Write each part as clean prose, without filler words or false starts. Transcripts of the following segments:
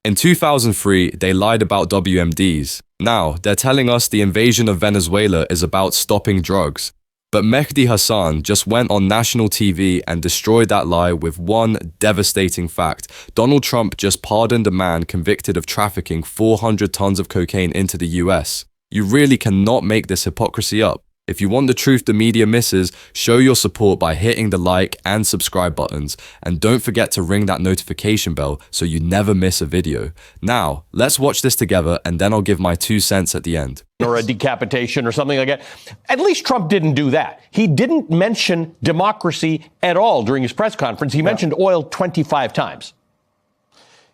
In 2003, they lied about WMDs. Now, they're telling us the invasion of Venezuela is about stopping drugs. But Mehdi Hasan just went on national TV and destroyed that lie with one devastating fact. Donald Trump just pardoned a man convicted of trafficking 400 tons of cocaine into the US. You really cannot make this hypocrisy up. If you want the truth the media misses, show your support by hitting the like and subscribe buttons. And don't forget to ring that notification bell so you never miss a video. Now, let's watch this together and then I'll give my 2 cents at the end. Or a decapitation or something like that. At least Trump didn't do that. He didn't mention democracy at all during his press conference. He mentioned oil 25 times.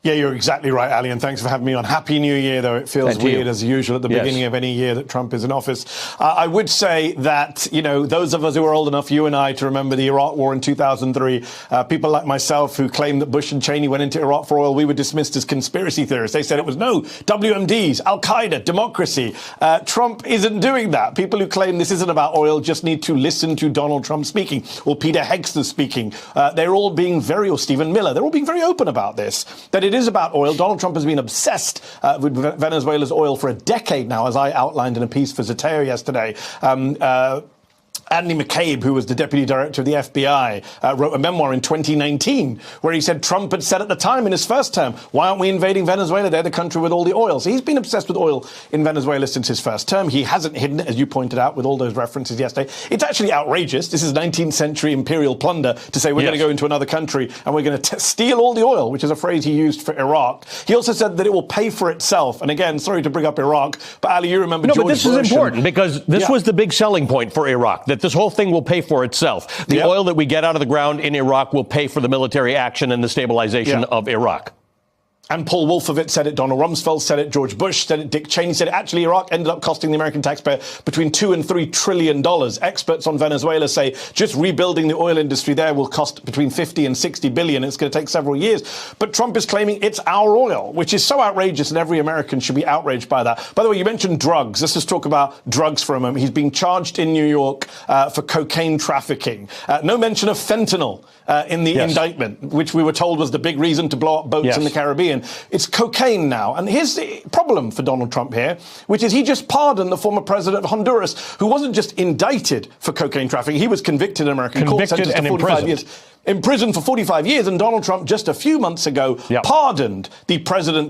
Yeah, you're exactly right, Ali, and thanks for having me on. Happy New Year, though it feels weird as usual at the beginning of any year that Trump is in office. I would say that, you know, those of us who are old enough, you and I, to remember the Iraq War in 2003, people like myself who claimed that Bush and Cheney went into Iraq for oil, we were dismissed as conspiracy theorists. They said it was no, WMDs, Al-Qaeda, democracy. Trump isn't doing that. People who claim this isn't about oil just need to listen to Donald Trump speaking, or Peter Hegseth speaking. They're all being or Stephen Miller, they're all being very open about this, that it is about oil. Donald Trump has been obsessed with Venezuela's oil for a decade now, as I outlined in a piece for Zateo yesterday. Andy McCabe, who was the deputy director of the FBI, wrote a memoir in 2019 where he said Trump had said at the time in his first term, why aren't we invading Venezuela? They're the country with all the oil. So he's been obsessed with oil in Venezuela since his first term. He hasn't hidden it, as you pointed out, with all those references yesterday. It's actually outrageous. This is 19th century imperial plunder to say we're going to go into another country and we're going to steal all the oil, which is a phrase he used for Iraq. He also said that it will pay for itself. And again, sorry to bring up Iraq, but Ali, you remember George Bush. No, but this is important because this was the big selling point for Iraq, that this whole thing will pay for itself. The oil that we get out of the ground in Iraq will pay for the military action and the stabilization of Iraq. And Paul Wolfowitz said it, Donald Rumsfeld said it, George Bush said it, Dick Cheney said it. Actually, Iraq ended up costing the American taxpayer between $2 and $3 trillion. Experts on Venezuela say just rebuilding the oil industry there will cost between 50 and 60 billion. It's going to take several years. But Trump is claiming it's our oil, which is so outrageous, and every American should be outraged by that. By the way, you mentioned drugs. Let's just talk about drugs for a moment. He's being charged in New York for cocaine trafficking. No mention of fentanyl in the indictment, which we were told was the big reason to blow up boats in the Caribbean. It's cocaine now. And here's the problem for Donald Trump here, which is he just pardoned the former president of Honduras, who wasn't just indicted for cocaine trafficking. He was convicted in American court, sentenced to 45 years. In prison for 45 years, and Donald Trump just a few months ago pardoned the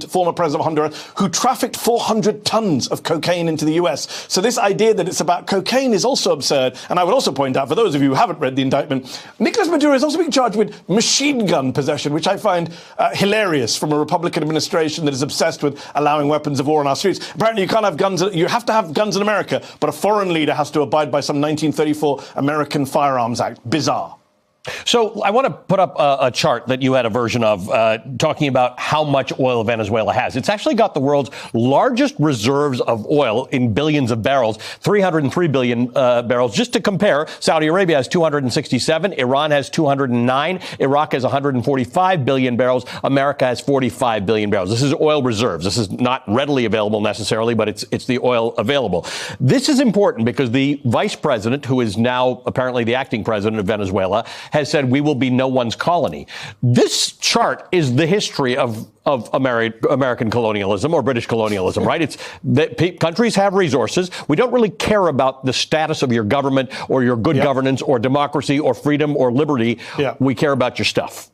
former president of Honduras, who trafficked 400 tons of cocaine into the US. So this idea that it's about cocaine is also absurd. And I would also point out, for those of you who haven't read the indictment, Nicolas Maduro is also being charged with machine gun possession, which I find hilarious from a Republican administration that is obsessed with allowing weapons of war on our streets. Apparently you can't have guns, you have to have guns in America, but a foreign leader has to abide by some 1934 American Firearms Act. Bizarre. So I want to put up a chart that you had a version of talking about how much oil Venezuela has. It's actually got the world's largest reserves of oil in billions of barrels, 303 billion barrels. Just to compare, Saudi Arabia has 267, Iran has 209, Iraq has 145 billion barrels, America has 45 billion barrels. This is oil reserves. This is not readily available necessarily, but it's the oil available. This is important because the vice president, who is now apparently the acting president of Venezuela, has said we will be no one's colony. This chart is the history of American colonialism or British colonialism, right? It's that countries have resources. We don't really care about the status of your government or your good governance or democracy or freedom or liberty. We care about your stuff.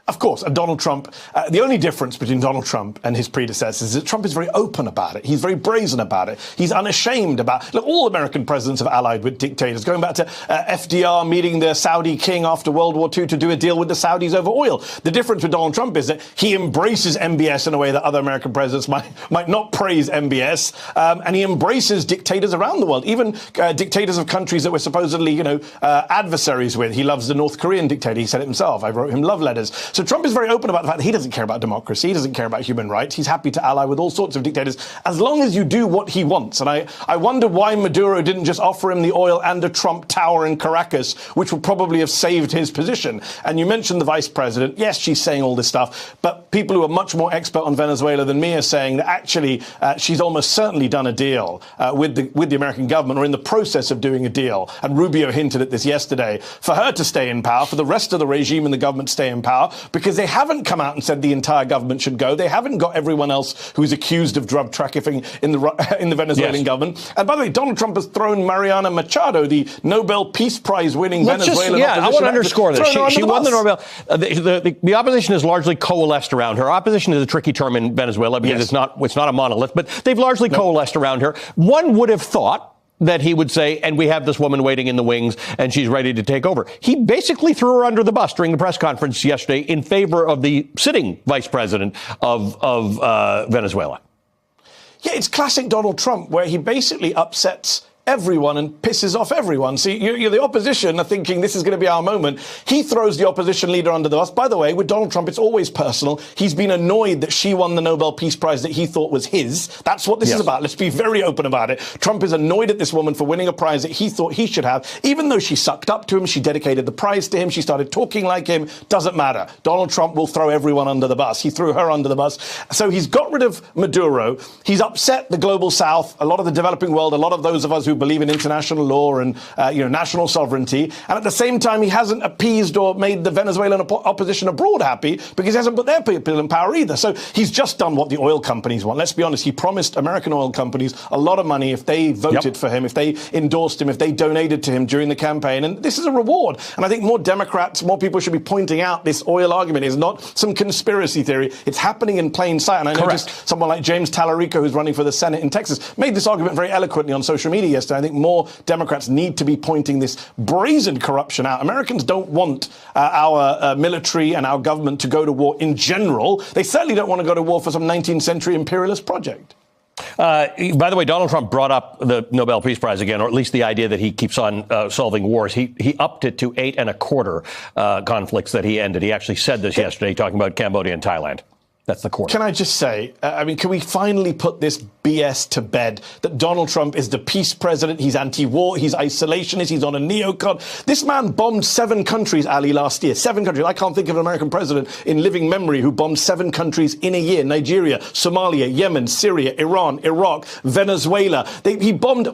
Of course, and Donald Trump, the only difference between Donald Trump and his predecessors is that Trump is very open about it. He's very brazen about it. He's unashamed about it. Look, all American presidents have allied with dictators, going back to FDR meeting the Saudi king after World War II to do a deal with the Saudis over oil. The difference with Donald Trump is that he embraces MBS in a way that other American presidents might not praise MBS, and he embraces dictators around the world, even dictators of countries that we're supposedly, adversaries with. He loves the North Korean dictator. He said it himself. I wrote him love letters. So Trump is very open about the fact that he doesn't care about democracy. He doesn't care about human rights. He's happy to ally with all sorts of dictators as long as you do what he wants. And I wonder why Maduro didn't just offer him the oil and a Trump tower in Caracas, which would probably have saved his position. And you mentioned the vice president. Yes, she's saying all this stuff, but people who are much more expert on Venezuela than me are saying that actually she's almost certainly done a deal with the American government, or in the process of doing a deal. And Rubio hinted at this yesterday, for her to stay in power, for the rest of the regime and the government to stay in power, because they haven't come out and said the entire government should go. They haven't got everyone else who is accused of drug trafficking in the Venezuelan government. And by the way, Donald Trump has thrown Mariana Machado, the Nobel Peace Prize winning Venezuelan opposition. I want to underscore this. She won the Nobel. The opposition is largely coalesced around her. Opposition is a tricky term in Venezuela because it's not a monolith, but they've largely coalesced around her. One would have thought that he would say, and we have this woman waiting in the wings, and she's ready to take over. He basically threw her under the bus during the press conference yesterday in favor of the sitting vice president of Venezuela. Yeah, it's classic Donald Trump, where he basically upsets everyone and pisses off everyone. See, you're the opposition are thinking this is going to be our moment. He throws the opposition leader under the bus. By the way, with Donald Trump, it's always personal. He's been annoyed that she won the Nobel Peace Prize that he thought was his. That's what this is about. Let's be very open about it. Trump is annoyed at this woman for winning a prize that he thought he should have, even though she sucked up to him. She dedicated the prize to him. She started talking like him. Doesn't matter. Donald Trump will throw everyone under the bus. He threw her under the bus. So he's got rid of Maduro. He's upset the global South, a lot of the developing world, a lot of those of us who believe in international law and national sovereignty, and at the same time he hasn't appeased or made the Venezuelan opposition abroad happy, because he hasn't put their people in power either. So he's just done what the oil companies want. Let's be honest, he promised American oil companies a lot of money if they voted for him, if they endorsed him, if they donated to him during the campaign, and this is a reward. And I think more Democrats, more people should be pointing out this oil argument is not some conspiracy theory. It's happening in plain sight. And I know just someone like James Tallarico, who's running for the Senate in Texas, made this argument very eloquently on social media yesterday. I think more Democrats need to be pointing this brazen corruption out. Americans don't want our military and our government to go to war in general. They certainly don't want to go to war for some 19th century imperialist project. By the way, Donald Trump brought up the Nobel Peace Prize again, or at least the idea that he keeps on solving wars. He upped it to 8.25 conflicts that he ended. He actually said this yesterday, talking about Cambodia and Thailand. That's the core. Can I just say, can we finally put this BS to bed that Donald Trump is the peace president, he's anti-war, he's isolationist, he's on a neocon. This man bombed 7 countries, Ali, last year. 7 countries. I can't think of an American president in living memory who bombed 7 countries in a year. Nigeria, Somalia, Yemen, Syria, Iran, Iraq, Venezuela. He bombed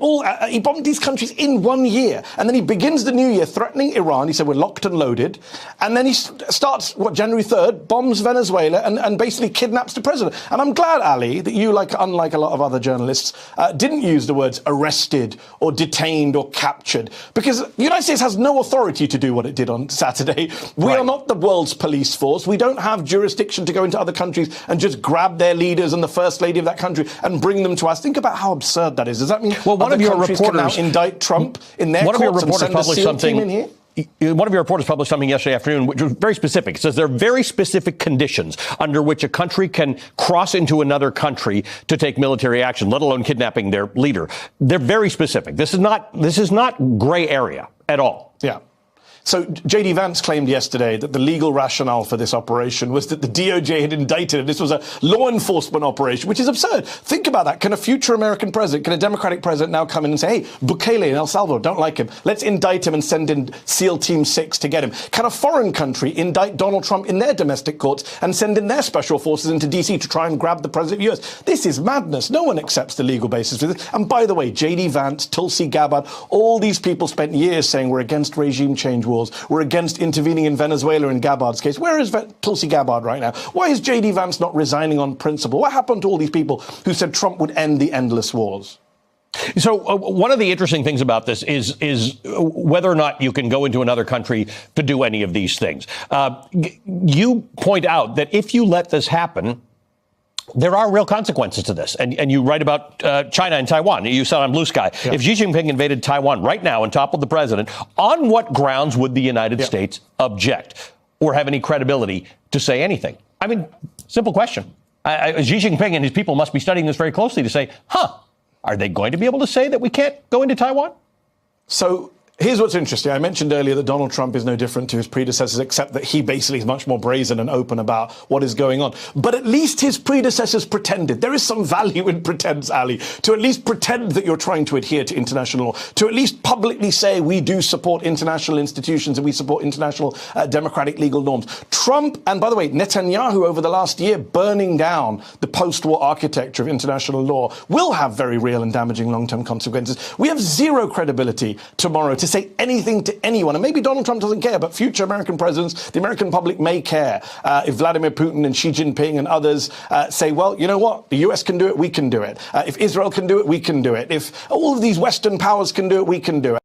these countries in 1 year. And then he begins the new year threatening Iran. He said, we're locked and loaded. And then he starts, January 3rd, bombs Venezuela and basically kidnaps the president. And I'm glad, Ali, that you, unlike a lot of other journalists, didn't use the words arrested or detained or captured, because the United States has no authority to do what it did on Saturday. We are not the world's police force. We don't have jurisdiction to go into other countries and just grab their leaders and the first lady of that country and bring them to us. Think about how absurd that is. Does that mean one of your reporters can now indict Trump in their courts and send a SEAL team in here? One of your reporters published something yesterday afternoon, which was very specific. It says there are very specific conditions under which a country can cross into another country to take military action, let alone kidnapping their leader. They're very specific. This is not gray area at all. Yeah. So J.D. Vance claimed yesterday that the legal rationale for this operation was that the DOJ had indicted him. This was a law enforcement operation, which is absurd. Think about that. Can a future American president, can a Democratic president now come in and say, hey, Bukele in El Salvador, don't like him. Let's indict him and send in SEAL Team 6 to get him. Can a foreign country indict Donald Trump in their domestic courts and send in their special forces into D.C. to try and grab the president of the U.S.? This is madness. No one accepts the legal basis for this. And by the way, J.D. Vance, Tulsi Gabbard, all these people spent years saying we're against regime change wars. We're against intervening in Venezuela in Gabbard's case. Where is Tulsi Gabbard right now? Why is J.D. Vance not resigning on principle? What happened to all these people who said Trump would end the endless wars? So one of the interesting things about this is whether or not you can go into another country to do any of these things. You point out that if you let this happen, there are real consequences to this. And you write about China and Taiwan. You said on Blue Sky. Yeah. If Xi Jinping invaded Taiwan right now and toppled the president, on what grounds would the United States object or have any credibility to say anything? I mean, simple question. Xi Jinping and his people must be studying this very closely to say, are they going to be able to say that we can't go into Taiwan? So Here's what's interesting. I mentioned earlier that Donald Trump is no different to his predecessors, except that he basically is much more brazen and open about what is going on. But at least his predecessors pretended. There is some value in pretense, Ali, to at least pretend that you're trying to adhere to international law, to at least publicly say we do support international institutions and we support international democratic legal norms. Trump, and by the way, Netanyahu over the last year burning down the post-war architecture of international law will have very real and damaging long-term consequences. We have zero credibility tomorrow to say anything to anyone. And maybe Donald Trump doesn't care, but future American presidents, the American public may care if Vladimir Putin and Xi Jinping and others say, well, you know what? The US can do it, we can do it. If Israel can do it, we can do it. If all of these Western powers can do it, we can do it.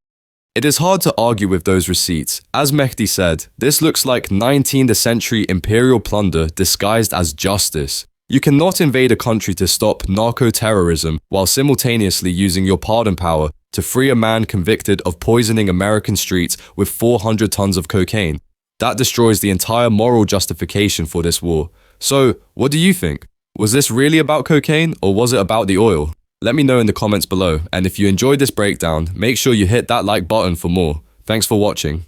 It is hard to argue with those receipts. As Mehdi said, this looks like 19th century imperial plunder disguised as justice. You cannot invade a country to stop narco-terrorism while simultaneously using your pardon power to free a man convicted of poisoning American streets with 400 tons of cocaine. That destroys the entire moral justification for this war. So, what do you think? Was this really about cocaine, or was it about the oil? Let me know in the comments below, and if you enjoyed this breakdown, make sure you hit that like button for more. Thanks for watching.